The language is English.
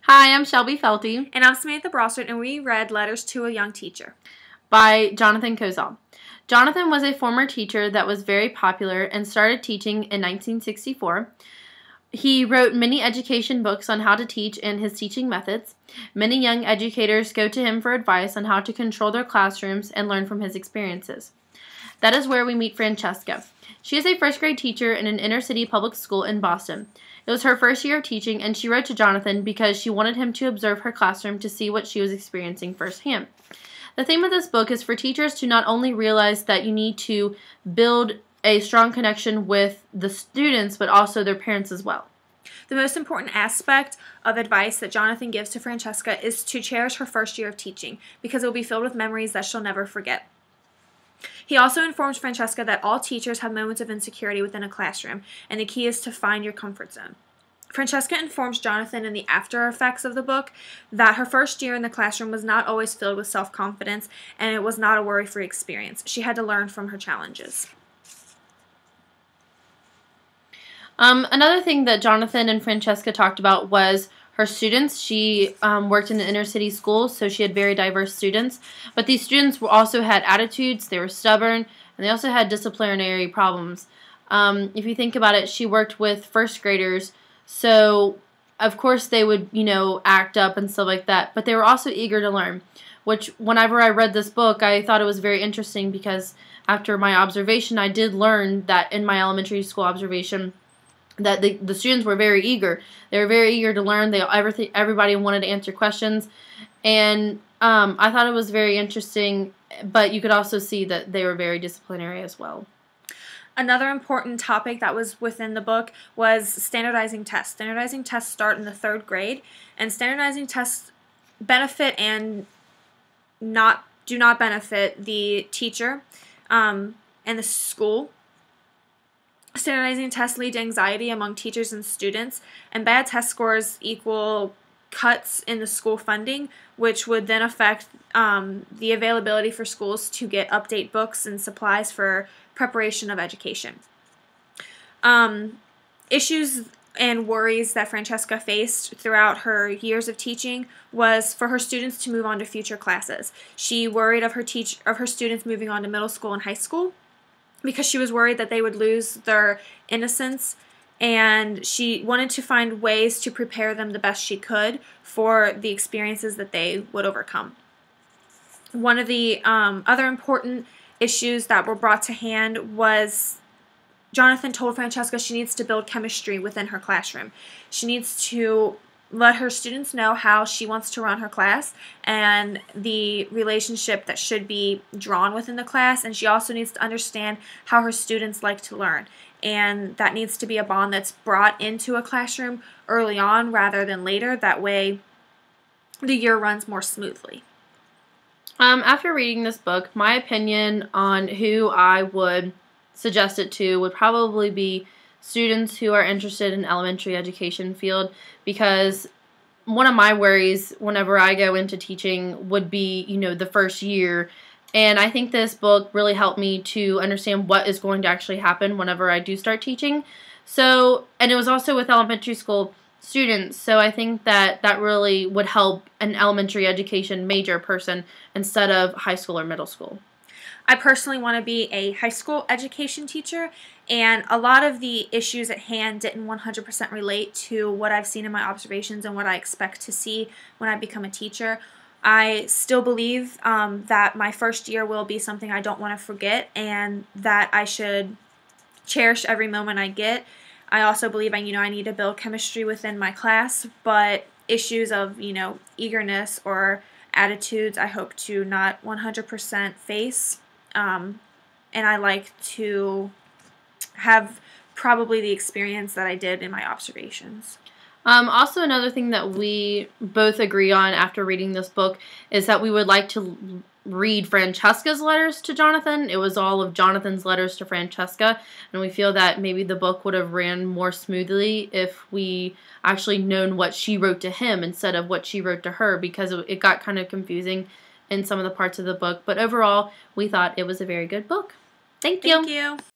Hi, I'm Shelby Felty. And I'm Samantha Brossard, and we read Letters to a Young Teacher By Jonathan Kozol. Jonathan was a former teacher that was very popular and started teaching in 1964. He wrote many education books on how to teach and his teaching methods. Many young educators go to him for advice on how to control their classrooms and learn from his experiences. That is where we meet Francesca. She is a first grade teacher in an inner city public school in Boston. It was her first year of teaching, and she wrote to Jonathan because she wanted him to observe her classroom to see what she was experiencing firsthand. The theme of this book is for teachers to not only realize that you need to build a strong connection with the students, but also their parents as well. The most important aspect of advice that Jonathan gives to Francesca is to cherish her first year of teaching, because it will be filled with memories that she'll never forget. He also informs Francesca that all teachers have moments of insecurity within a classroom, and the key is to find your comfort zone. Francesca informs Jonathan in the after effects of the book that her first year in the classroom was not always filled with self-confidence, and it was not a worry-free experience. She had to learn from her challenges. Another thing that Jonathan and Francesca talked about was her students. She worked in an inner city school, so she had very diverse students. But these students also had attitudes, they were stubborn, and they also had disciplinary problems. If you think about it, she worked with first graders, so of course they would, act up and stuff like that. But they were also eager to learn, which whenever I read this book, I thought it was very interesting because after my observation, I did learn that in my elementary school observation, that the students were very eager. They were very eager to learn. Everybody wanted to answer questions, and I thought it was very interesting. But you could also see that they were very disciplinary as well. Another important topic that was within the book was standardizing tests. Standardizing tests start in the 3rd grade, and standardizing tests benefit and do not benefit the teacher and the school. Standardizing tests lead to anxiety among teachers and students, and bad test scores equal cuts in the school funding, which would then affect the availability for schools to get update books and supplies for preparation of education. Issues and worries that Francesca faced throughout her years of teaching was for her students to move on to future classes. She worried of her students moving on to middle school and high school, because she was worried that they would lose their innocence, and she wanted to find ways to prepare them the best she could for the experiences that they would overcome. One of the other important issues that were brought to hand was Jonathan told Francesca she needs to build chemistry within her classroom. She needs to let her students know how she wants to run her class and the relationship that should be drawn within the class, and she also needs to understand how her students like to learn, and that needs to be a bond that's brought into a classroom early on rather than later. That way the year runs more smoothly. After reading this book, my opinion on who I would suggest it to would probably be students who are interested in elementary education field, because one of my worries whenever I go into teaching would be, the first year. And I think this book really helped me to understand what is going to actually happen whenever I do start teaching. So, and it was also with elementary school students, so I think that that really would help an elementary education major person instead of high school or middle school. I personally want to be a high school education teacher, and a lot of the issues at hand didn't 100% relate to what I've seen in my observations and what I expect to see when I become a teacher. I still believe that my first year will be something I don't want to forget, and that I should cherish every moment I get. I also believe I need to build chemistry within my class, but issues of eagerness or attitudes I hope to not 100% face. And I like to have probably the experience that I did in my observations. Also, another thing that we both agree on after reading this book is that we would like to read Francesca's letters to Jonathan. It was all of Jonathan's letters to Francesca, and we feel that maybe the book would have ran more smoothly if we actually known what she wrote to him instead of what she wrote to her, because it got kind of confusing in some of the parts of the book. But overall, we thought it was a very good book. Thank you. Thank you.